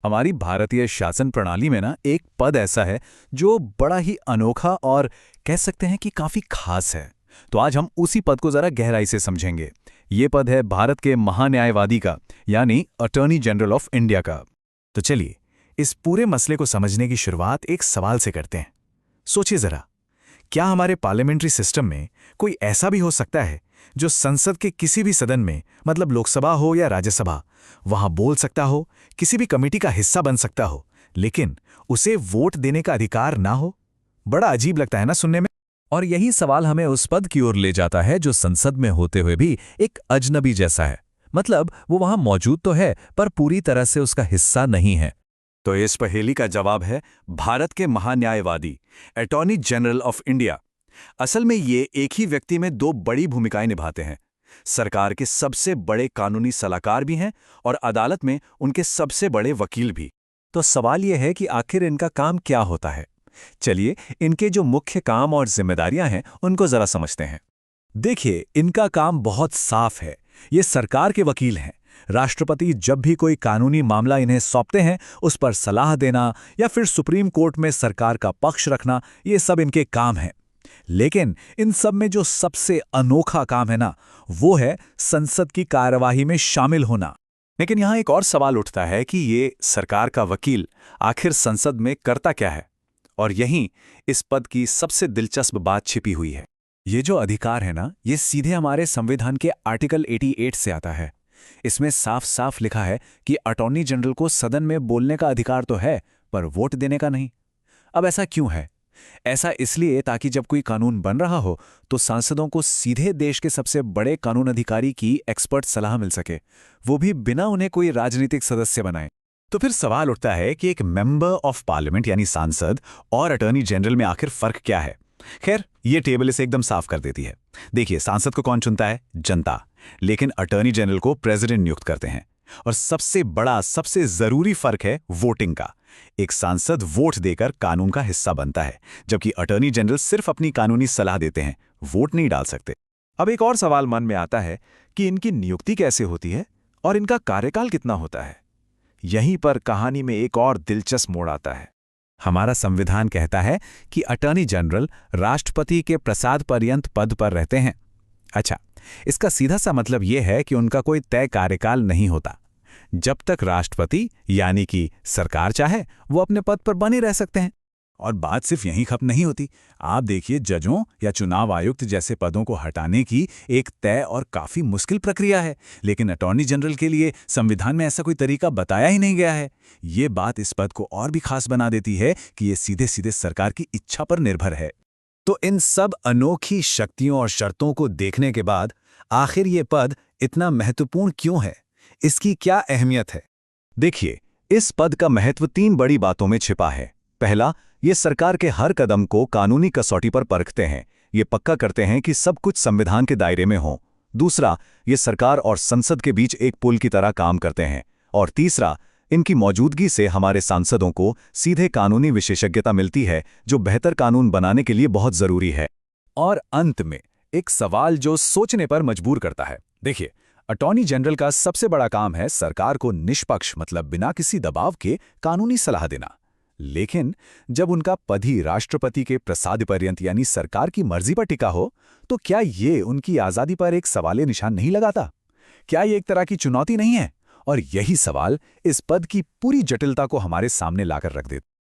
हमारी भारतीय शासन प्रणाली में ना एक पद ऐसा है जो बड़ा ही अनोखा और कह सकते हैं कि काफी खास है। तो आज हम उसी पद को जरा गहराई से समझेंगे। ये पद है भारत के महान्यायवादी का, यानी अटॉर्नी जनरल ऑफ इंडिया का। तो चलिए इस पूरे मसले को समझने की शुरुआत एक सवाल से करते हैं। सोचिए जरा, क्या हमारे पार्लियामेंट्री सिस्टम में कोई ऐसा भी हो सकता है जो संसद के किसी भी सदन में, मतलब लोकसभा हो या राज्यसभा, वहां बोल सकता हो, किसी भी कमेटी का हिस्सा बन सकता हो, लेकिन उसे वोट देने का अधिकार ना हो? बड़ा अजीब लगता है ना सुनने में। और यही सवाल हमें उस पद की ओर ले जाता है जो संसद में होते हुए भी एक अजनबी जैसा है। मतलब वो वहां मौजूद तो है पर पूरी तरह से उसका हिस्सा नहीं है। तो इस पहेली का जवाब है भारत के महान्यायवादी, अटॉर्नी जनरल ऑफ इंडिया। असल में ये एक ही व्यक्ति में दो बड़ी भूमिकाएं निभाते हैं। सरकार के सबसे बड़े कानूनी सलाहकार भी हैं और अदालत में उनके सबसे बड़े वकील भी। तो सवाल यह है कि आखिर इनका काम क्या होता है। चलिए इनके जो मुख्य काम और जिम्मेदारियां हैं उनको जरा समझते हैं। देखिए, इनका काम बहुत साफ है। ये सरकार के वकील हैं। राष्ट्रपति जब भी कोई कानूनी मामला इन्हें सौंपते हैं, उस पर सलाह देना या फिर सुप्रीम कोर्ट में सरकार का पक्ष रखना, ये सब इनके काम हैं। लेकिन इन सब में जो सबसे अनोखा काम है ना, वो है संसद की कार्यवाही में शामिल होना। लेकिन यहां एक और सवाल उठता है कि ये सरकार का वकील आखिर संसद में करता क्या है? और यहीं इस पद की सबसे दिलचस्प बात छिपी हुई है। ये जो अधिकार है ना, ये सीधे हमारे संविधान के आर्टिकल 88 से आता है। इसमें साफ साफ लिखा है कि अटॉर्नी जनरल को सदन में बोलने का अधिकार तो है, पर वोट देने का नहीं। अब ऐसा क्यों है? ऐसा इसलिए ताकि जब कोई कानून बन रहा हो तो सांसदों को सीधे देश के सबसे बड़े कानून अधिकारी की एक्सपर्ट सलाह मिल सके, वो भी बिना उन्हें कोई राजनीतिक सदस्य बनाए। तो फिर सवाल उठता है कि एक मेंबर ऑफ पार्लियामेंट यानी सांसद और अटॉर्नी जनरल में आखिर फर्क क्या है? खैर, ये टेबल इसे एकदम साफ कर देती है। देखिए, सांसद को कौन चुनता है? जनता। लेकिन अटॉर्नी जनरल को प्रेसिडेंट नियुक्त करते हैं। और सबसे बड़ा, सबसे जरूरी फर्क है वोटिंग का। एक सांसद वोट देकर कानून का हिस्सा बनता है, जबकि अटॉर्नी जनरल सिर्फ अपनी कानूनी सलाह देते हैं, वोट नहीं डाल सकते। अब एक और सवाल मन में आता है कि इनकी नियुक्ति कैसे होती है और इनका कार्यकाल कितना होता है। यहीं पर कहानी में एक और दिलचस्प मोड़ आता है। हमारा संविधान कहता है कि अटॉर्नी जनरल राष्ट्रपति के प्रसाद पर्यंत पद पर रहते हैं। अच्छा, इसका सीधा सा मतलब यह है कि उनका कोई तय कार्यकाल नहीं होता। जब तक राष्ट्रपति यानी कि सरकार चाहे, वो अपने पद पर बने रह सकते हैं। और बात सिर्फ यहीं खत्म नहीं होती। आप देखिए, जजों या चुनाव आयुक्त जैसे पदों को हटाने की एक तय और काफी मुश्किल प्रक्रिया है, लेकिन अटॉर्नी जनरल के लिए संविधान में ऐसा कोई तरीका बताया ही नहीं गया है। ये बात इस पद को और भी खास बना देती है कि ये सीधे सीधे सरकार की इच्छा पर निर्भर है। तो इन सब अनोखी शक्तियों और शर्तों को देखने के बाद आखिर ये पद इतना महत्वपूर्ण क्यों है? इसकी क्या अहमियत है? देखिए, इस पद का महत्व तीन बड़ी बातों में छिपा है। पहला, ये सरकार के हर कदम को कानूनी कसौटी पर परखते हैं। ये पक्का करते हैं कि सब कुछ संविधान के दायरे में हो। दूसरा, ये सरकार और संसद के बीच एक पुल की तरह काम करते हैं। और तीसरा, इनकी मौजूदगी से हमारे सांसदों को सीधे कानूनी विशेषज्ञता मिलती है, जो बेहतर कानून बनाने के लिए बहुत जरूरी है। और अंत में एक सवाल जो सोचने पर मजबूर करता है। देखिए, अटॉर्नी जनरल का सबसे बड़ा काम है सरकार को निष्पक्ष, मतलब बिना किसी दबाव के, कानूनी सलाह देना। लेकिन जब उनका पद ही राष्ट्रपति के प्रसाद पर्यंत यानी सरकार की मर्जी पर टिका हो, तो क्या ये उनकी आजादी पर एक सवालिया निशान नहीं लगाता? क्या ये एक तरह की चुनौती नहीं है? और यही सवाल इस पद की पूरी जटिलता को हमारे सामने लाकर रख देता।